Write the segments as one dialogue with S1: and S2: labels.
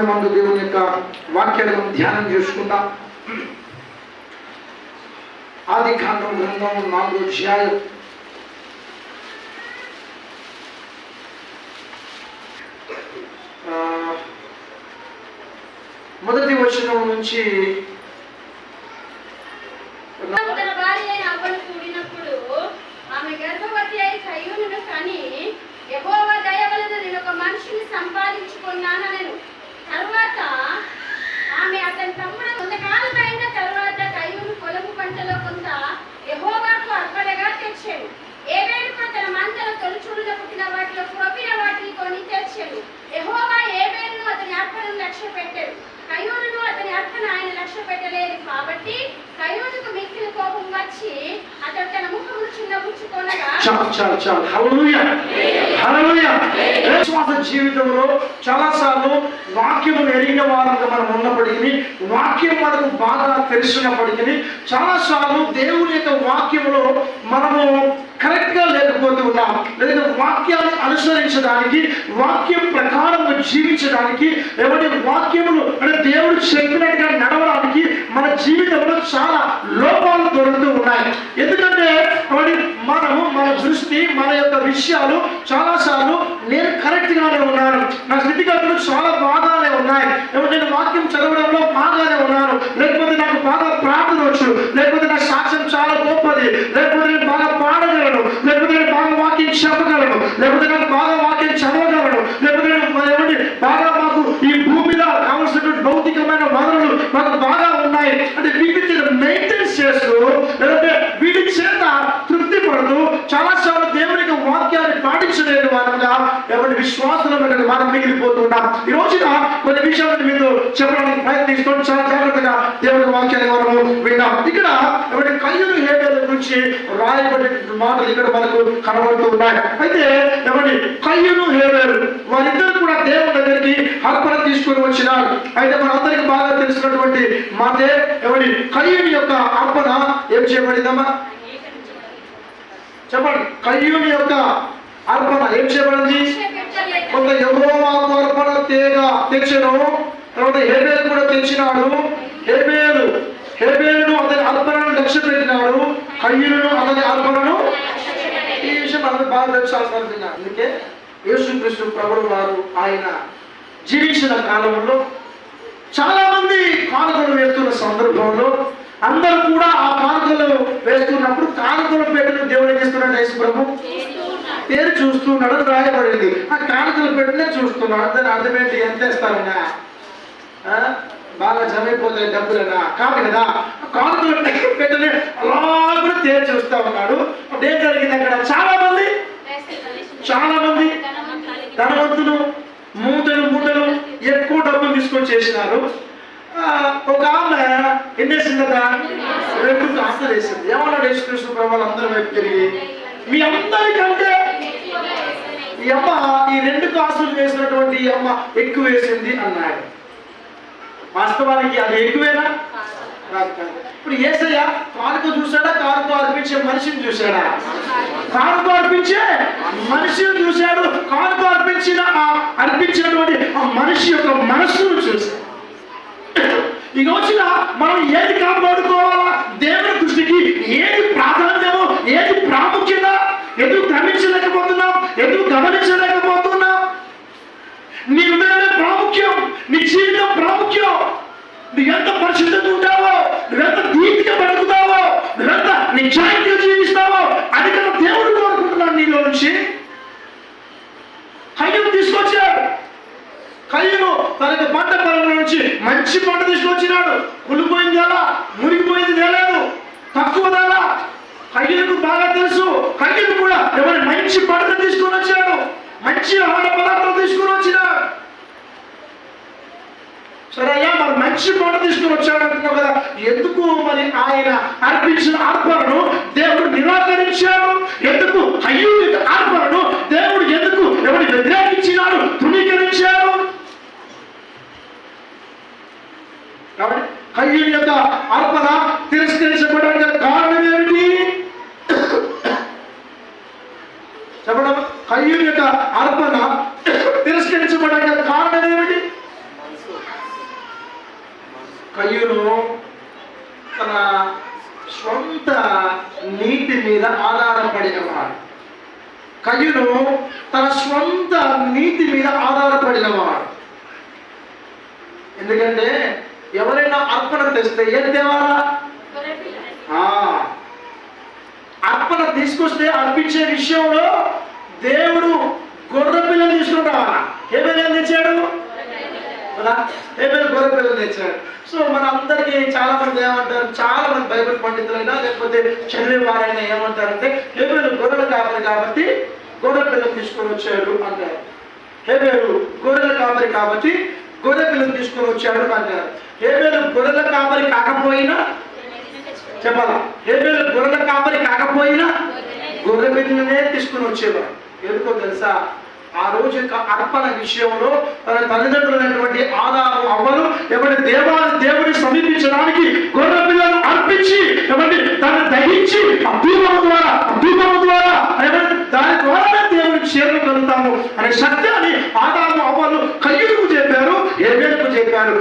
S1: సమయం దేవుని యొక్క వాక్యాన్ని మనం ధ్యానం చేసుకుందాం. ఆదికాండం గ్రంథం 4వ అధ్యాయం మొదటి వచనం నుంచి
S2: ఆమె గర్భవతి అయి కయ్యూనును కని యెహోవా దయ వలన నేను ఒక మనిషిని సంపాదించుకున్నాననెను. తరువాత ఆమె అతని తమ్ముడు కొంతకాలం అయిన తరువాత కయ్యూను పొలము పంటలో కొంత యెహోవాకు అర్పణగా తెచ్చాడు. ఏబేలుకు తన మందలో తొలిచూలుగా పుట్టిన వాటిలో క్రొవ్విన వాటిని కొని తెచ్చాడు. యెహోవా ఏబేలును అతని అర్పణను లక్ష్య పెట్టాడు. కయ్యూనును అతని అర్పణ ఆయన లక్ష్య పెట్టలేదు కాబట్టి కయ్యూనుకు మిక్కిన కోపం వచ్చి అతడు తన ముఖమును చిన్నబుచ్చుకొనగా
S1: విశ్వాస జీవితంలో చాలాసార్లు వాక్యమును ఎరిగిన వారంగా మనం ఉన్నప్పటికీ, వాక్యం మనకు బాగా తెలిసినప్పటికీ చాలాసార్లు దేవుని యొక్క వాక్యములో మనము కరెక్ట్ గా లేకపోతూ ఉన్నాం. లేదా వాక్యాన్ని అనుసరించడానికి, వాక్యం ప్రకారం జీవించడానికి, ఎవరి వాక్యములు అంటే దేవుడు చెప్పినట్టుగా నడవడానికి మన జీవితంలో చాలా లోపాలు దొరుకుతూ ఉన్నాయి. ఎందుకంటే మనము మన దృష్టి, మన యొక్క విషయాలు చాలాసార్లు నేను కరెక్ట్ గానే ఉన్నాను, నా స్థితిగతులు చాలా బాగానే ఉన్నాయి, నేను వాక్యం చదవడంలో బాగానే ఉన్నాను, లేకపోతే నాకు బాగా ప్రార్థన వచ్చు, లేకపోతే నా సాక్ష్యం చాలా గొప్పది, లేకపోతే నేను బాగా పాడగలను, లేకపోతే నేను బాగా వాక్యం చెప్పగలను, లేకపోతే నేను బాగా వాక్యం చదవగలను, లేకపోతే నేను బాగా మాకు ఈ భూమి మీద కావలసినటువంటి భౌతికమైన వనరులు మాకు బాగా ఉన్నాయి అంటే వీటిని మెయింటైన్ చేస్తూ, లేదంటే వీటి చేత తృప్తి పడుతూ చాలాసార్లు దేవునికి వాక్యాన్ని పాటించలేని వారంగా ఎవరి విశ్వాసంలో మనం మిగిలిపోతున్నాం. ఈ రోజున కొన్ని విషయాలను మీరు చెప్పడానికి ప్రయత్నిస్తాం. చాలా జాగ్రత్తగా దేవుని వాక్యాన్ని మనము విన్నాం. ఇక్కడ ఎవరి కయ్యూను హేబేలు గురించి రాయబడిన మాటలు ఇక్కడ మనకు కనబడుతూ ఉన్నాయి. అయితే ఎవరి కయ్యూను హేబేలు వారిద్దరు కూడా దేవుని దగ్గరికి అర్పణ తీసుకుని వచ్చినారు. అయితే మనందరికి బాగా తెలిసినటువంటి మాటే ఎవరి కయ్యూని యొక్క అర్పణ ఏం చేయబడిందమ్మా చెప్పండి. కయ్యూని యొక్క అర్పణ ఏం చేయబడింది? కొంత యెహోవాకు అర్పణ తెచ్చను. తర్వాత హేబేలు కూడా తెచ్చినాడు. హేబేలును అతని అర్పణను లక్ష్య పెట్టినాడు, కయ్యూను అతని అర్పణను. ఈ విషయం మనకు బాగా తెలుసు. అందుకే యేసుక్రీస్తు ప్రభువు వారు ఆయన జీవించిన కాలంలో చాలా మంది కానుకలు వేస్తున్న సందర్భంలో అందరూ కూడా ఆ కానుకలు వేస్తున్నప్పుడు కానుకల పెట్టిన దేవుడు ఏం చేస్తున్నాడు? యేసు ప్రభు పేరు చూస్తున్నాడు అని రాయబడింది. ఆ కానుకల పెట్టినే చూస్తున్నాడు. దాని అర్థం ఏంటి? ఎంత వేస్తారన్నా? బాగా జమైపోతాయి డబ్బులన్నా కాదు కదా. కానుకలు పెట్టనే అలా కూడా తేరు చూస్తా ఉన్నాడు. ఏం జరిగింది అక్కడ? చాలా మంది ధనవంతులు మూటలు ఎక్కువ డబ్బులు తీసుకొచ్చేసినారు. ఒక ఆమె ఎన్ని వేసిందట? 2 కాసులు వేసింది. ఏమన్నాడు యేసుక్రీస్తు ప్రభు వాళ్ళందరూ వైపు తిరిగి, మీ అందరికంటే ఈ అమ్మ ఈ 2 కాసులు వేసినటువంటి ఈ అమ్మ ఎక్కువ వేసింది అన్నాడు. వాస్తవానికి అది ఎక్కువేనా? ఇప్పుడు యేసయ్య కానుక చూశాడా? కానుక అర్పించే మనిషిని చూశాడా? కానుక అర్పించే మనిషిని చూశాడు. కానుక అర్పించినటువంటి ఆ మనిషి యొక్క మనస్సును చూశాడు. ఈ రోజున మనం ఏది కాపాడుకోవాలా? దేవుని దృష్టికి ఏది ప్రాధాన్యమో, ఏది ప్రాముఖ్యత, ఎందుకు గమనించలేకపోతున్నాం, ఎందుకు గమనించలేకపోతున్నాం? నీ హృదయమే ప్రాముఖ్యం, నీ జీవితం ప్రాముఖ్యం. నువ్వు ఎంత పరిశుద్ధంగా ఉంటావో, నువ్వెంత నీతిగా బతుకుతావో, నువ్వెంత నిజాయితీగా జీవిస్తావో అది కదా దేవుడు కోరుకుంటున్నాడు నీలో నుంచి. కయ్యూను తీసుకొచ్చాడు. కయ్యూను తనకి పంట పొలం నుంచి మంచి పంట తీసుకొచ్చినాడు. కులిపోయింది ఎలా, మురిగిపోయింది తేలేదు, తక్కువ ధర. కయ్యూనుకు బాగా తెలుసు. కయ్యూను కూడా ఎవరి మంచి పంట తీసుకొని వచ్చాడు, మంచి ఆహార పదార్థాలు తీసుకుని వచ్చినాడు. సరే అయ్యా మరి మంచి పంట తీసుకుని వచ్చాడు అంటున్నావు కదా, ఎందుకు మరి ఆయన అర్పించిన అర్పణను దేవుడు నిరాకరించాడు? ఎందుకు కయ్యూని అర్పణను దేవుడు ఎందుకు ఎవరు వ్యతిరేకించినాడు, తృణీకరించాడు? కాబట్టి కయ్యూని యొక్క అర్పణ తిరస్కరించబడడానికి కారణం ఏమిటి చెప్పడం? కయ్యూని యొక్క అర్పణ తిరస్కరించబడడానికి కారణం ఏమిటి? కయ్యూను తన స్వంత నీతి మీద ఆధారపడినవాడు. కయ్యూను తన స్వంత నీతి మీద ఆధారపడినవాడు. ఎందుకంటే ఎవరైనా అర్పణ తెస్తే ఏం తేవాలా? అర్పణ తీసుకొస్తే అర్పించే విషయంలో దేవుడు గొర్రె పిల్లలు తీసుకుని రావాలా. ఏమేమి ఏం తెచ్చాడు? ఏమేమి గొర్రె పిల్లలు తెచ్చాడు. సో మన అందరికీ చాలా మంది ఏమంటారు, చాలా మంది బైబిల్ పండితులైనా లేకపోతే చదివే వారైనా ఏమంటారంటే హేబేలు గొర్రెలు కాపరి కాబట్టి గొర్రె పిల్లలు తీసుకొని వచ్చాడు అంటారు. హేబేలు గొర్రెల కాపరి కాబట్టి గొర్రె పిల్లలు తీసుకొని వచ్చాడు అంటారు. హేబేలు గొర్రెల కాపరి కాకపోయినా చెప్పాలా, హేబేలు గొర్రెల కాపరి కాకపోయినా గొర్రె పిల్లలనే తీసుకుని వచ్చేవాడు. ఎందుకో తెలుసా? ఆ రోజు యొక్క అర్పణ విషయంలో తన తల్లిదండ్రులైనటువంటి ఆదాము అవ్వలు దేవుడిని సమీపించడానికి గొర్రె పిల్లలు అర్పించి దాన్ని దహించి అద్భుతము ద్వారా దాని ద్వారా దేవుడికి చేరుకోగలుగుతాము అనే సత్యాన్ని ఆదాము అవ్వలు కయ్యూనుకు చెప్పారు, హేబేలుకు చెప్పారు.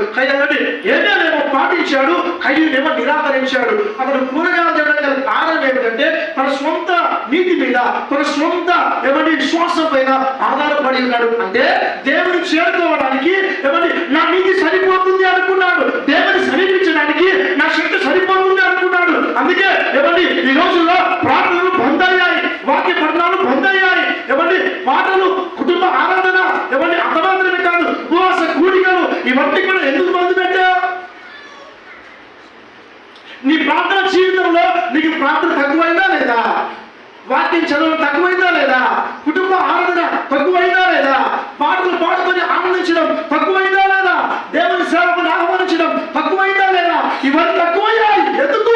S1: హేబేలేమో పాటించాడు, కయ్యూనేమో నిరాకరించాడు. అతడు కూరగాయలు తినడం గల కారణం ఏమిటంటే తన స్వంత నీతి మీద, తన స్వంత విశ్వాసం పైన ఆధారపడి ఉన్నాడు. అంటే దేవుడిని చేరుకోవడానికి నా నీతి సరిపోతుంది అనుకున్నాడు, దేవుని సమీపించడానికి నా శక్తి సరిపోతుంది అనుకున్నాడు. అందుకే ఈ రోజుల్లో ప్రార్థనలు బంద్ అయ్యాయి, వాక్య పఠనాలు బంద్ అయ్యాయి, పాటలు, కుటుంబ ఆరాధన అంత మాత్రమే కాదు, ఉపవాస కూడికలు ఇవన్నీ కూడా ఎందుకు బంద్ పెట్టావు? నీ ప్రార్థన జీవితంలో నీకు ప్రార్థన తక్కువైందా లేదా? వాక్యం చదవడం తక్కువైందా లేదా? కుటుంబ ఆరాధన తక్కువైందా లేదా? పాటలు పాడుకొని ఆనందించడం తక్కువైందా లేదా? దేవుని సేవకుని ఆహ్వానించడం తక్కువైందా లేదా? ఇవన్నీ తక్కువయ్యాయి. ఎందుకు?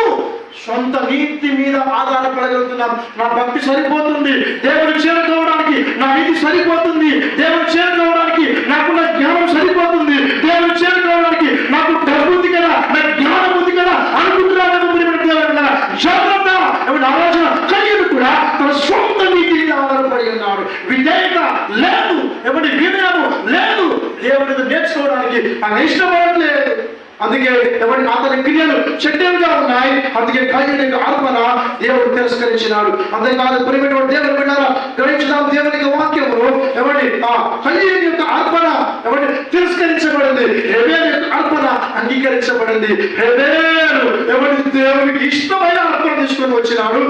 S1: సొంత నీతి మీద ఆధారపడగలుగుతున్నాం. నా భక్తి సరిపోతుంది, దేవుని చేరుకోవడానికి నా నీతి సరిపోతుంది, దేవుని చేరుకోవడానికి నాకున్న జ్ఞానం సరిపోతుంది, దేవుని చేరుకోవడానికి నాకు డబ్బు ఉంది కదా, నాకు జ్ఞానం ఉంది కదా అనుకుంటున్నాను. జాగ్రత్త. ఆలోచన కలిగి కూడా తన సొంత నీతి మీద ఆధారపడి ఉన్నాడు. విధేయత లేదు, వినయము లేదు, దేవుడిని నేర్చుకోవడానికి ఆయన ఇష్టపడట్లేదు. అందుకే అతని క్రియలు చెడ్డగా ఉన్నాయి. అందుకే కయ్యూను అర్పణ దేవుడు తిరస్కరించినాడు. అంతేకాదు ప్రియమైనటువంటి దేవుని బిడ్డలారా, గ్రహించుదాం దేవుని యొక్క వాక్యమును. కయ్యూను యొక్క అర్పణ తిరస్కరించబడింది, హేబేలు యొక్క అర్పణ అంగీకరించబడింది. హేబేలు దేవునికి ఇష్టమైన అర్పణ తీసుకొని వచ్చినాడు.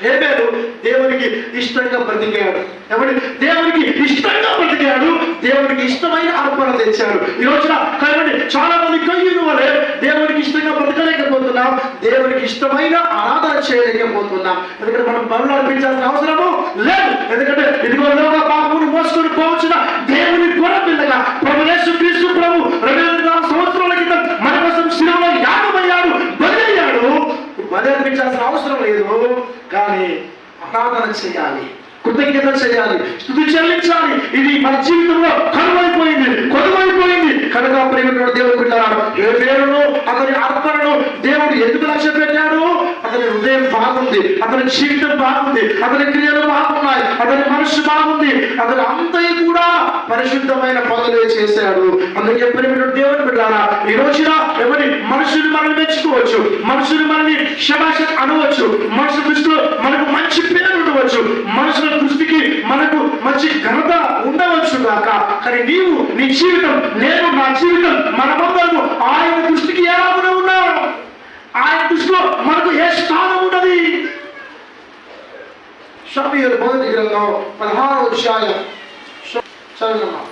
S1: హేబేలు దేవునికి ఇష్టంగా బ్రతికాడు. దేవునికి ఇష్టంగా బ్రతికాడు, దేవునికి ఇష్టమైన అర్పణ తెచ్చాడు. ఈ రోజున చాలా మంది కయ్యూను వలె దేవునికి ఇష్టంగా బ్రతకలేకపోతున్నాం, దేవునికి ఇష్టమైన ఆరాధన చేయలేకపోతున్నాం. ఎందుకంటే మనం బలులు అర్పించాల్సిన అవసరము లేదు. ఎందుకంటే ఇదిగో పాపమును మోసుకొని పోవచ్చిన దేవుని గొర్రె పిల్లగా ప్రభు యేసుక్రీస్తు ప్రభు 2000 సంవత్సరాల క్రితం మన కోసం శిలువలో యాగమయ్యాడు, బలయ్యాడు. బలి అర్పించాల్సిన అవసరం లేదు, కానీ ఆరాధన చేయాలి, కృతజ్ఞత చేయాలి, స్తుతి చెల్లించాలి. ఇది మన జీవితంలో కొదువైపోయింది. కనుక ప్రేమికుడు దేవుడు బిడ్డలారా, హేబేలును అతని అర్పణను దేవుడు ఎందుకు లక్ష్య పెట్టాడు? అతని హృదయం బాగుంది, అతని జీవితం బాగుంది, అతని క్రియలు బాగున్నాయి, అతని మనసు బాగుంది, అతని అంతయు కూడా పరిశుద్ధమైన పనులే చేశాడు. అందుకే ప్రేమికుడు దేవుడు బిడ్డలారా, ఈ రోజున మనుషులు మనల్ని మెచ్చుకోవచ్చు, మనుషులు మనల్ని శభాషత్ అనవచ్చు, మనుషుల దృష్టిలో మనకు మంచి పేరు ఉండవచ్చు, మనుషుల దృష్టికి మనకు మంచి ఘనత ఉండవచ్చు కాక, కానీ నీవు, నీ జీవితం, నేను, నా జీవితం, మనమందరము ఆయన దృష్టికి ఎలా ఉన్నాం? ఆయన దృష్టిలో మనకు ఏ స్థానం ఉన్నది? సమూయేలు మొదటి గ్రంథం 16వ అధ్యాయం చదువుతున్నాం.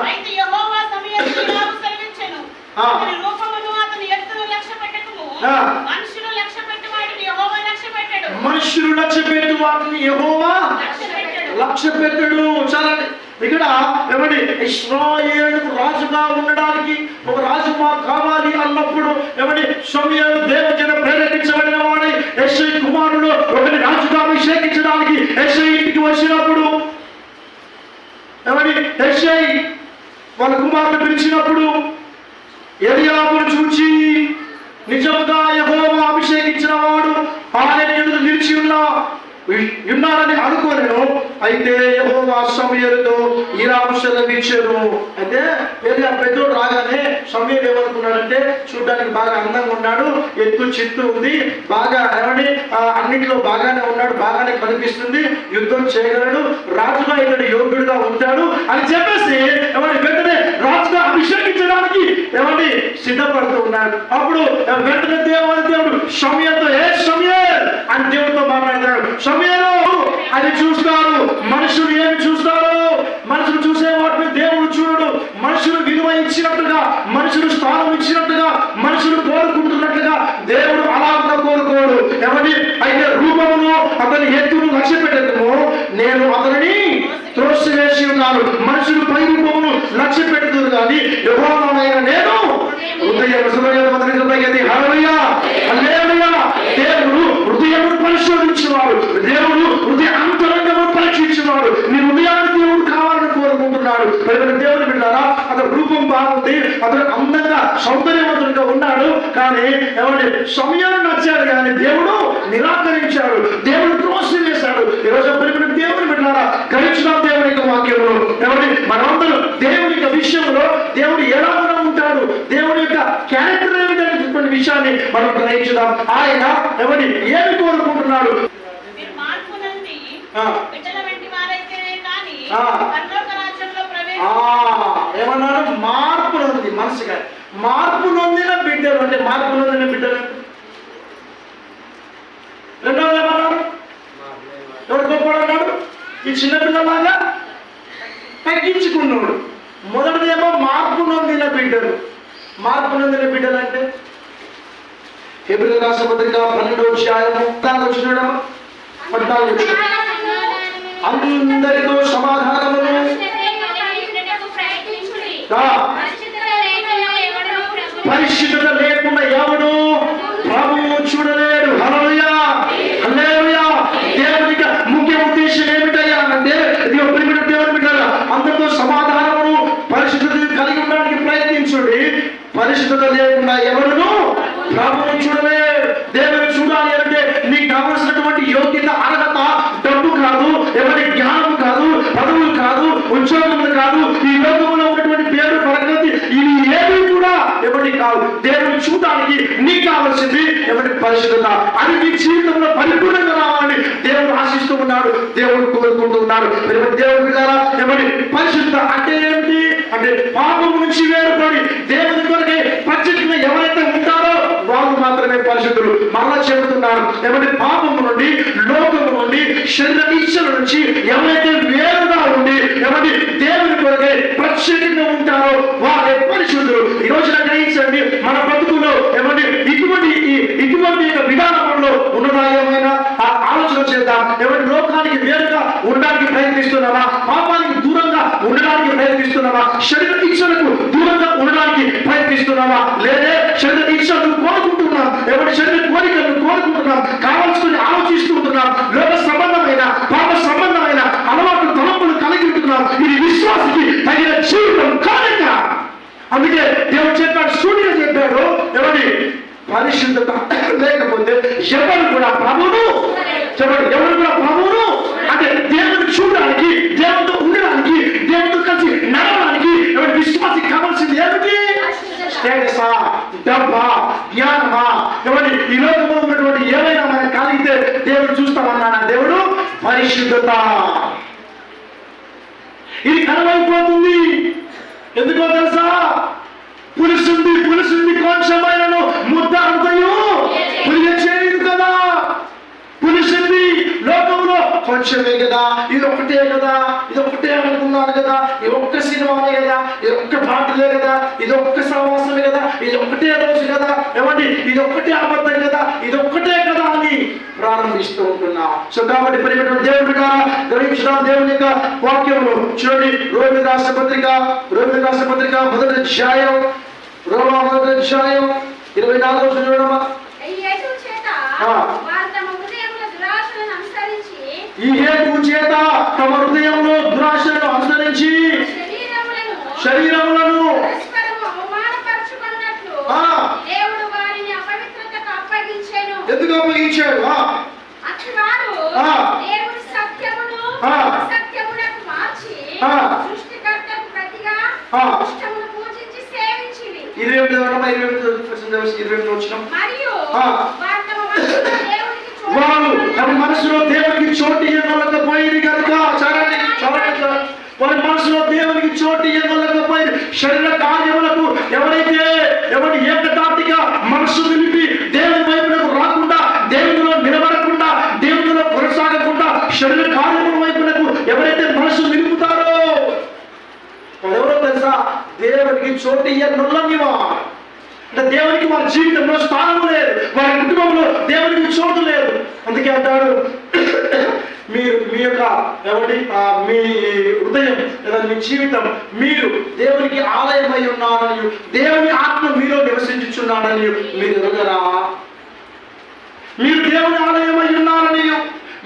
S2: అయితే యెహోవా సమూయేలుకు ఇలాగు సెలవిచ్చెను, అతని రూపమును అతని ఎత్తును లక్ష్యపెట్టకుము, మనుషులు లక్ష్యపెట్టు వాటిని యెహోవా లక్ష్యపెట్టడు.
S1: మనుషులు లక్ష్యపెట్టు వాటిని యెహోవా లక్ష్యపెట్టడు. చాలండి. ఇక్కడ ఇశ్రాయేలుకు రాజుగా ఉండడానికి ఒక రాజు మాకు కావాలి అన్నప్పుడు సమూయేలు దేవుని చేత ప్రేరేపించబడిన వాడి యెష్షై కుమారుడు ఒకటి రాజుగా అభిషేకించడానికి యెష్షై ఇంటికి వచ్చినప్పుడు యెష్షై వాళ్ళ కుమారుడు పిలిచినప్పుడు ఎలీయాబును చూచి నిజంగా యెహోవా అభిషేకించిన వాడు ఆయన ఎదురు నిలిచి ఉన్న అయితే యెహోవా సమూయేలుతో ఇలా సెలవిచ్చెను. అయితే పెద్దోడు రాగానే సమూయేలు ఏమనుకున్నాడంటే, చూడ్డానికి బాగా అందంగా ఉన్నాడు, ఎత్తు చిత్తు ఉంది, బాగా ఏమని అన్నింటిలో బాగానే ఉన్నాడు, బాగానే కనిపిస్తుంది, యుద్ధం చేయగలడు, రాజుగా ఇతడు యోగ్యుడుగా ఉంటాడు అని చెప్పేసి ఏమని వెంటనే రాజుగా అభిషేకించడానికి ఏమని సిద్ధపడుతూ ఉన్నాడు. అప్పుడు వెంటనే దేవుడు సమూయేలుతో, ఏ సమూయేలు అని దేవుడితో మాట్లాడతాడు. సమూయేలు అది చూస్తారు, మనుషులు ఏమి చూస్తారు? మనుషులు చూసే వాటిని దేవుడు చూడడు. మనుషులు విలువ ఇచ్చినట్టుగా, మనుషులు స్థానం ఇచ్చినట్టుగా, మనుషులు కోరుకుంటున్నట్లుగా దేవుడు అలా కోరుకోడు. ఎవరి అయితే రూపమును అతని ఎత్తును లక్ష్య పెట్టేదము, నేను అతనిని త్రోసివేసి ఉన్నాను. మనుషులు పై రూపమును లక్ష్య పెడుతుంది కానీ యెహోవానైన నేను దేవుడు హృదయమును పరిశోధించేవాడు, దేవుడు హృదయ అంతరంగము పరీక్షించేవాడు. నీ హృదయాన్ని దేవుడు కావాలని కోరుకుంటున్నాడు. దేవుడు బిడ్డారా, అతని రూపం బాగుంది, అతను అందంగా సౌందర్యవంతుడిగా ఉన్నాడు, కానీ ఎవరి సమయాన్ని నచ్చాడు కానీ దేవుడు నిరాకరించాడు, దేవుడు త్రోసివేశాడు. ఈరోజు దేవుని బిడ్డారా, గ్రహించుదాం దేవుని యొక్క వాక్యములు. ఎవరి మనమందరూ దేవుని యొక్క విషయంలో దేవుడు ఎలా ఉంటాడు, దేవుని యొక్క క్యారెక్టర్ ఏమిటనే విషయాన్ని మనం గ్రహించుదాం. ఆయన ఎవరి ఏమి కోరుకుంటున్నాడు? ఏమన్నాడు? మార్పు నొంది మనసుగా, మార్పు నొందిన బిడ్డలు అంటే మార్పు నొందిన బిడ్డలు. రెండవది ఏమన్నాడు? ఎవరు గొప్పడు అన్నాడు? ఈ చిన్నపిల్లలాగా తగ్గించుకున్నాడు. మొదటిదేమో మార్పు నొందిన బిడ్డలు. మార్పు నొందిన బిడ్డలు అంటే హెబ్రీ రాసిన పత్రిక 12వ అధ్యాయము 14వ వచనం, 14వ వచనం, అందరితో సమాధానమును పరిశుద్ధత లేకుండా ఎవడు ప్రభువు చూడలేడు. హల్లెలూయా, హల్లెలూయా. దేవుని ముఖ్య ఉద్దేశం ఏమిటయ్యా అంటే, దేవుని బిడ్డలారా, అందరితో సమాధానమును పరిశుద్ధత కలిగి ఉండడానికి ప్రయత్నించండి. పరిశుద్ధత లేకుండా ఎవరును ప్రభువును చూడలేడు. దేవుని చూడాలి అంటే నీకు కావలసినటువంటి యోగ్యత, అర్హత డబ్బు కాదు, ఎవరి జ్ఞానం కాదు, పదవులు కాదు, ఉద్యోగములు కాదు, ఈ లోకంలో ఉన్నటువంటి పేరు ప్రగతి, ఇవి ఏవి కూడా ఎవరి కాదు. దేవుని చూడడానికి నీకు కావాల్సింది ఎవరి పరిశుద్ధత. అది నీ జీవితంలో పరిపూర్ణంగా రావాలని దేవుడు ఆశిస్తూ ఉన్నాడు, దేవుడు కోరుకుంటూ ఉన్నాడు. దేవుడు బిడ్డలారా, ఎవరి పరిశుద్ధత అంటే ఏమిటి అంటే, పాపము నుంచి వేరుపడి దేవుని కొరకే ప్రత్యేకంగా ఎవరైతే ఉంటారో వాళ్ళు మాత్రమే పరిశుద్ధులు. మరలా చెబుతున్నారు, ఎవరి పాపము నుండి, లోకము నుండి, శరీర ఇచ్చల నుంచి ఎవరైతే వేరుగా ఉండి ఎవరి దేవుని కొరకే ప్రత్యేకంగా ఉంటారో వారే పరిశుద్ధులు. ఈ రోజున గ్రహించండి, మన బతుకులో ఎవరి ఇటువంటి విధానంలో ఉన్నదా ఏమైనా ఆలోచన చేద్దాం. ఎవరి లోకానికి వేరుగా ఉండడానికి ప్రయత్నిస్తున్నామా? పాపానికి దూరంగా ఉండడానికి ప్రయత్నిస్తున్నామా? శరీర ఇచ్చలకు దూరంగా ఉండడానికి ప్రయత్నిస్తున్నామా? లేదే శరీర ఇచ్చలను కోరుకుంటున్నాం, ఎవరి శరీర కోరికలను కోరుకుంటున్నాం, కావాల్సుకుని ఆలోచిస్తూ ఉంటున్నాం, లోక సంబంధమైన పాప సంబంధమైన అలవాటు తలంపులు కలిగి ఉంటున్నాం. ఇది విశ్వాసకి తగిన జీవితం కాదట. అందుకే దేవుడు చెప్పాడు, సూర్యుడు చెప్పాడు, ఎవరి పరిశుద్ధత లేకపోతే ఎవరు కూడా ప్రభువును చెప్పండి, ఎవరు కూడా ప్రభువును అంటే దేవుని చూడడానికి, దేవునితో ఉండడానికి, దేవునితో కలిసి నడవడానికి ఎవరి విశ్వాసం కావాల్సింది ఏమిటి? స్టేటసా, డబ్బా, జ్ఞానమా? ఎవరి ఈ లోకంలో ఉన్నటువంటి ఏవైనా మనకు కలిగితే దేవుడు చూస్తామన్నాడా? దేవుడు పరిశుద్ధత. ఇది కనబడిపోతుంది. ఎందుకో తెలుసా? పులుసుంది కొంచెమైనను ముద్ద అంతయు పులిగ చేయదు కదా. పులుసుంది లోకంలో కొంచెమే కదా, ఇది ఒకటే కదా, ఇది ఒకటే అనుకున్నాను కదా, ఇది ఒక్క సినిమానే కదా, ఇది ఒక్క పాటలే కదా, ఇది ఒక్క సహవాసమే కదా, ఇది ఒకటే రోజు కదా, ఏమండి ఇది ఒక్కటే అబద్ధం కదా, ఇది ఒక్కటే కదా అని ప్రారంభిస్తూ ఉంటున్నా. సో కాబట్టి పరిమితం దేవుడు గ్రహించడం దేవుని యొక్క వాక్యములు చూడండి. రోమిలకు రాసిన పత్రిక 1వ అధ్యాయం, రోమా 1వ అధ్యాయం 24వ వచనం చూడమ్మా. ఈ హేతువు చేత తమ హృదయంలో దురాశలను అనుసరించి శరీరములను ఎందుకు అప్పగించాడు?
S2: సృష్టికర్తకు ప్రతిగా ఇష్టమును పూజించి సేవించిరి.
S1: 28 వచ్చిన
S2: మరియు
S1: వారి మనసులో దేవునికి చోటు ఇవ్వలేకపోయింది కనుక వారి మనసులో దేవునికి చోటు ఇవ్వలేకపోయింది. శరీర కార్యములకు ఎవరి ఏకతాటిగా మనసు నిలిపి దేవుని వైపునకు రాకుండా, దేవునిలో నిలబడకుండా, దేవునిలో కొనసాగకుండా శరీర కార్యముల వైపునకు ఎవరైతే మనసు నిలుపుతారో ఎవరో తెలుసా? దేవునికి చోటు ఇవ్వని వారు. అంటే దేవునికి వారి జీవితంలో స్థానం లేదు, వారి కుటుంబంలో దేవునికి చోటు లేదు. అందుకే అంటాడు, మీరు మీ యొక్క మీ హృదయం లేదా మీ జీవితం మీరు దేవునికి ఆలయమై ఉన్నారని, దేవుని ఆత్మ మీలో నివసించుచున్నాడని మీరు ఎరుగరా? మీరు దేవుని ఆలయమై ఉన్నారని,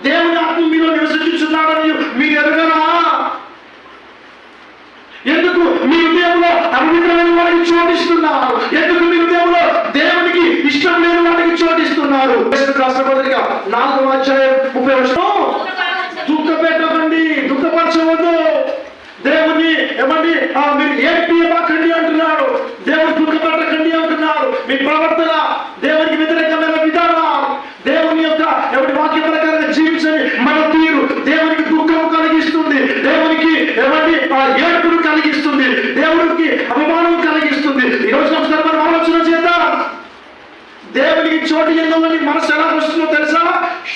S1: దేవుని ఆత్మ మీలో నివసించుచున్నాడని మీరు ఎరుగరా? ఎందుకు మీ హృదయంలో అపవిత్రమైన వాడికి చోటిస్తున్నారు? ఎందుకు మీ హృదయంలో దేవునికి ఇష్టం లేని వాడికి చోటిస్తున్నారు? రాష్ట్రపతిగా 4వ అధ్యాయం 30వ వచనం, దుఃఖపెట్టకండి, దుఃఖపరచవద్దు. దేవుని మీరు ఏడ్పియకండి అంటున్నాడు. దేవుని దుఃఖపెట్టకండి అంటున్నారు. మీ ప్రవర్తన దేవునికి వ్యతిరేకమైన విధానాలు, దేవుని యొక్క వాక్య ప్రకారంగా జీవించని మన తీరు దేవునికి దుఃఖం కలిగిస్తుంది, దేవునికి ఏడుపును కలిగిస్తుంది, దేవుడికి అభిమానం కలిగిస్తుంది. ఈ రోజు ఒకసారి మనం ఆలోచన చేద్దాం. దేవునికి చోటు ఎందుకని మనసు ఎలా వస్తుందో తెలుసా?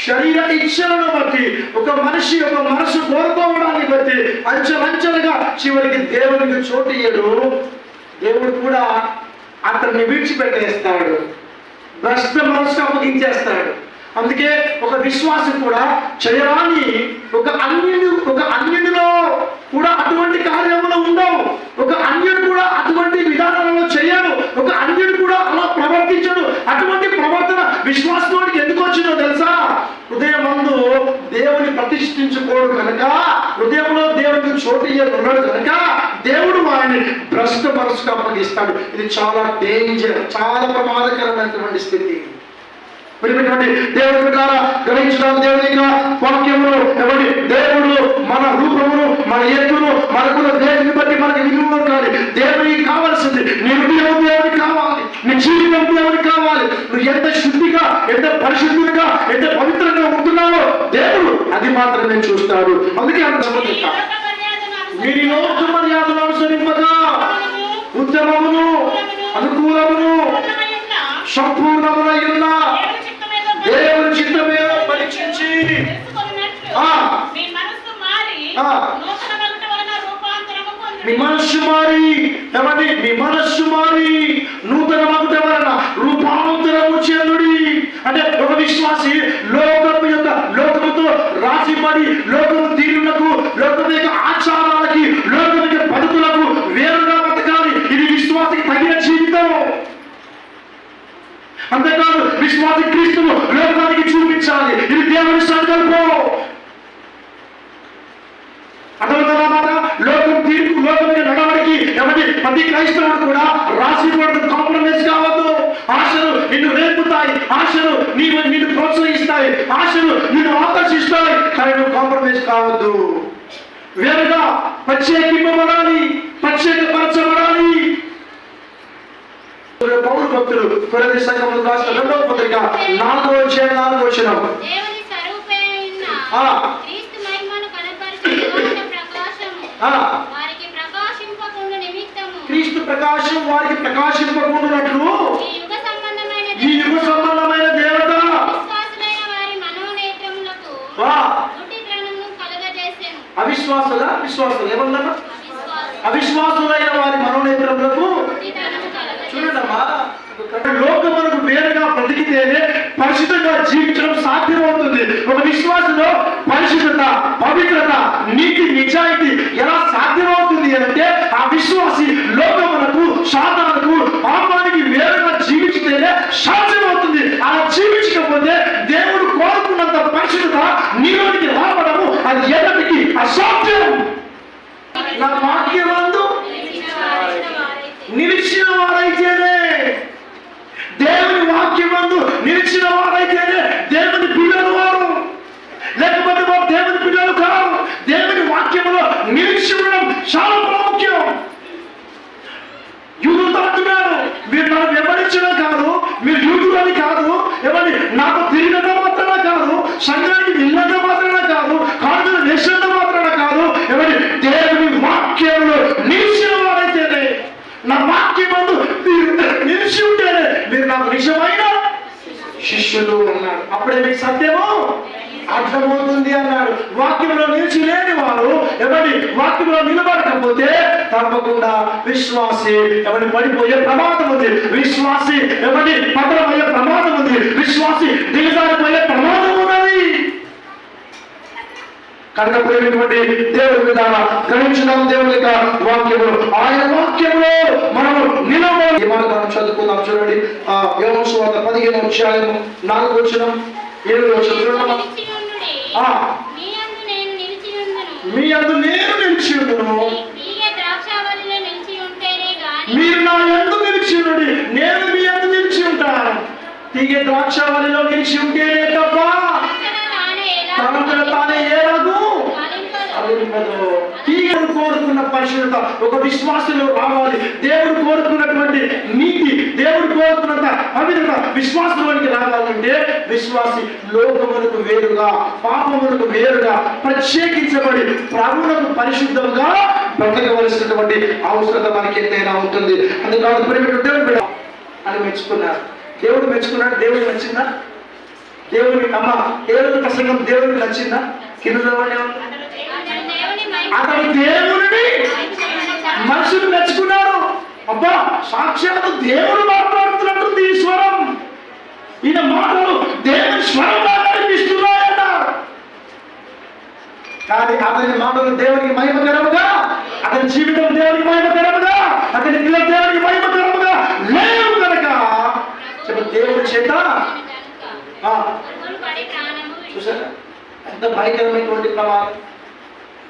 S1: శరీర ఇచ్ఛలను బట్టి, ఒక మనసు కోరుకోవడాన్ని బట్టి అంచెలంచెలుగా చివరికి దేవునికి చోటు ఇయ్యడు. దేవుడు కూడా అతన్ని విడిచిపెట్టేస్తాడు, భ్రష్ట మనసుకు అప్పగించేస్తాడు. అందుకే ఒక విశ్వాసం కూడా చేయరాని ఒక అన్యుడిలో కూడా అటువంటి కార్యములు ఉండవు. ఒక అన్యుడు కూడా అటువంటి విధానాలలో చేయడు. ఒక అన్యుడు కూడా అలా ప్రవర్తించడు. అటువంటి ప్రవర్తన విశ్వాసంలోకి ఎందుకు వచ్చిందో తెలుసా? హృదయం మందు దేవుని ప్రతిష్ఠించుకోడు కనుక, హృదయంలో దేవునికి చోటు ఇయ్యనున్నాడు కనుక దేవుడు వారిని భ్రష్ట మనసుకు అప్పగిస్తాడు. ఇది చాలా డేంజర్, చాలా ప్రమాదకరమైనటువంటి స్థితి. దేవుడి ప్రకారం గ్రహించడం, దేవుని యొక్క వాక్యములు దేవుడు మన రూపమును, మన ఎత్తును, మనకున్న దేవుని బట్టి మనకి విలువ కాదు. దేవునికి కావాల్సింది నీ హృదయం దేవునికి కావాలి, నీ జీవితం దేవునికి కావాలి. నువ్వు ఎంత శుద్ధిగా, ఎంత పరిశుద్ధులుగా, ఎంత పవిత్రంగా ఉంటున్నావో దేవుడు అది మాత్రమే చూస్తాడు. అందుకే మీరు లోక మర్యాదను అనుసరింపగా ఉత్తమమును, అనుకూలమును, సంపూర్ణమునై ఉన్న దేవుని చిత్తమే పరీక్షించి మీ మనస్సు మారి నూతన మగుట వలన రూపాంతరము చెందుడి. అంటే ఒక విశ్వాసి లోకముతో రాసిపడి లోకము తీరులకు, లోకము యొక్క ఆచారాలకి, లోకము యొక్క పద్ధతులకు వేరుగా బతకాలి. ఇది విశ్వాసికి తగిన జీవితం. అంతేకాదు విశ్వాసి క్రీస్తును లోకానికి చూపించాలి. ఇది దేవుని సంకల్పం. అర్థమవుతున్నమాట? లోకం తీర్పు, లోకం నడవడికి ప్రతి క్రైస్తవుడు కూడా రాసి కాంప్రమైజ్ కావద్దు. ఆశలు నిన్ను రేపుతాయి, ఆశలు నిన్ను ప్రోత్సహిస్తాయి, ఆశలు నిన్ను ఆకర్షిస్తాయి, కానీ నువ్వు కాంప్రమైజ్ కావద్దు. వేరుగా ప్రత్యేకింపబడాలి, ప్రత్యేకపరచబడాలి. పౌరు భక్తులు కొరింథీ సంఘములకు రాసిన 2వ పత్రిక 4వ అధ్యాయం 4వ వచనం,
S2: దేవుని స్వరూపమైన క్రీస్తు మహిమను కనపరిచే ప్రకాశము వారికి ప్రకాశింపకుండు నిమిత్తము, క్రీస్తు ప్రకాశం వారికి ప్రకాశింపకుండునట్లు ఈ యుగ సంబంధమైన దేవత విశ్వాసులైన వారి మనోనేత్రములకు గుడ్డితనమును కలుగజేసెను. విశ్వాసులు ఏమన్నారా? అవిశ్వాసులైన వారి మనోనేత్రములకు. చూడండమ్మా, లోకమునకు వేరుగా బ్రతికితేనే పరిశుద్ధంగా జీవించడం సాధ్యమవుతుంది. ఒక విశ్వాసంలో పరిశుద్ధత, పవిత్రత, నీతి, నిజాయితీ ఎలా సాధ్యమవుతుంది అంటే ఆ విశ్వాసి లోకమునకు, సాతానుకు, పాపానికి వేరుగా జీవించితేనే సాధ్యమవుతుంది. అలా జీవించకపోతే దేవుడు కోరుకున్నంత పరిశుద్ధత నీలోనికి రావడము అది ఎన్నటికీ అసాధ్యం. నా వాక్యమందు నిలిచిన వారైతేనే, దేవుని వాక్యమందు నిలిచిన వారైతేనే దేవుని
S1: చాలా ప్రాముఖ్యం. యూదులతో అంటున్నాడు, మీరు నన్ను వెంబడించడం కాదు, మీరు యూదులని కాదు, ఏమని నాకు తిరిగినంత మాత్రాన కాదు, సంఘానికి వెళ్ళినంత మాత్రాన కాదు, కాదు నిలిచినంత మాత్రాన కాదు, ఏమని దేవుని వాక్యంలో నిలిచిన వారైతేనే, నా వాక్యమందు మీరు నిలిచి ఉంటేనే మీరు నాకు నిజమైన శిష్యులు అన్నాడు. అప్పుడే మీకు సత్యము అర్థమవుతుంది అన్నాడు. వాక్యంలో నిలిచి లేని వారు ఎవరి వాక్యంలో నిలబడకపోతే తప్పకుండా విశ్వాసి ఎవరి పడిపోయే ప్రమాదం ఉంది, విశ్వాసి ఎవరి పతనమయ్యే ప్రమాదం ఉంది, విశ్వాసి దిగజారిపోయే ప్రమాదం ఉన్నది. కనుక ప్రేమిటువంటి దేవుడి విధాన గ్రహించుదాం. దేవుని యొక్క వాక్యములు, ఆయన వాక్యంలో మనము నిలబడి మనం చదువుకుందాం. చూడండి, యోహాను సువార్త 15వ అధ్యాయము 4వ వచనం 7వ వచనం. మీ యందు నేను నిలిచి ఉండును, మీరు నా యందు నిలిచి ఉండుడి, నేను మీ యందు నిలిచి ఉంటాను. తీగ ద్రాక్షావళిలో నిలిచి ఉంటేనే తప్ప తనంతట తానే ఏలాగు తీగను కోరుకున్న పరిశుద్ధత ఒక విశ్వాసంలో రావాలి. దేవుడు కోరుకున్నటువంటి నీతి, దేవుడు కోరుకున్నంత పవిత్రత విశ్వాసంలోనికి రావాలంటే విశ్వాసి లోకములకు వేరుగా, పాపములకు వేరుగా ప్రత్యేకించబడి ప్రభువులకు పరిశుద్ధంగా బ్రతకవలసినటువంటి అవసరత మనకి ఎంతైనా ఉంటుంది. అందుకని ప్రేమికుడు దేవుడు బిడ్డ అని మెచ్చుకున్నారు. దేవుడు మెచ్చుకున్నాడు. దేవుడు నచ్చిందా? దేవుని అమ్మ దేవుని ప్రసంగం దేవుడికి నచ్చిందా? కింద అతడు దేవుని మనుషులు మెచ్చుకున్నారు. అబ్బా, సాక్షాత్తు దేవుడు మాట్లాడుతున్నట్టుంది ఈ స్వరం. ఈయన మాటలు దేవుని స్వరంగా కనిపిస్తున్నాయట. కానీ అతని మాటలు దేవునికి మహిమకరముగా, అతని జీవితం దేవునికి మహిమకరముగా, అతని పిల్లలు దేవునికి మహిమకరముగా లేవు కనుక దేవుడి చేత చూసారా ఎంత భయంకరమైనటువంటి ప్రమాదం.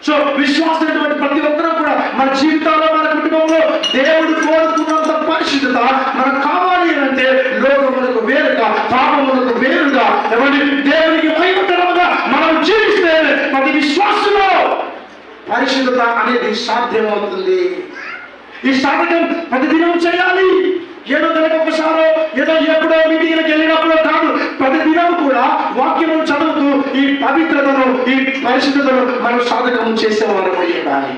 S1: సో విశ్వాసమైనటువంటి ప్రతి ఒక్కరూ కూడా మన జీవితాల్లో, మన కుటుంబంలో దేవుడు కోరుకున్నంత పరిశుద్ధత మనకు కావాలి అంటే లోకములకు వేరుగా, పాపములకు వేరుగా ఎవరి దేవునికి భయపడముగా మనం జీవిస్తే ప్రతి విశ్వాసంలో పరిశుద్ధత అనేది సాధ్యమవుతుంది. ఈ సాధకం ప్రతిదినం చేయాలి. ఏదో నెలకు ఒకసారో, ఏదో ఎప్పుడో మీటింగ్లకు వెళ్ళినప్పుడో కాదు, ప్రతిదినం కూడా వాక్యము చదువుతూ ఈ పవిత్రతను, ఈ పరిశుద్ధతను మనం సాధకం చేసేవారు ఉండాలి.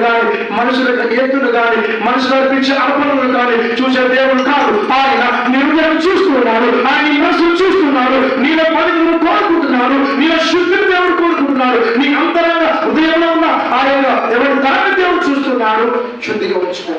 S1: కానీ మనుషులకు ఎత్తులు కానీ మనుషులు అర్పించే అర్పణలు కానీ చూసే దేవుడు కాదు. ఆయన నిర్ణయం చూస్తున్నాడు, ఆయన మనసును చూస్తున్నాడు, నీలో పవిత్రను కోరుకుంటున్నాడు, నీలో శుద్ధిని దేవుడు కోరుకుంటున్నాడు, నీ అంతరంగ హృదయంలో ఉన్న ఆయన ఎవరి దాన్ని దేవుడు చూస్తున్నాడు. శుద్ధిగా ఉంచుకుంటాడు.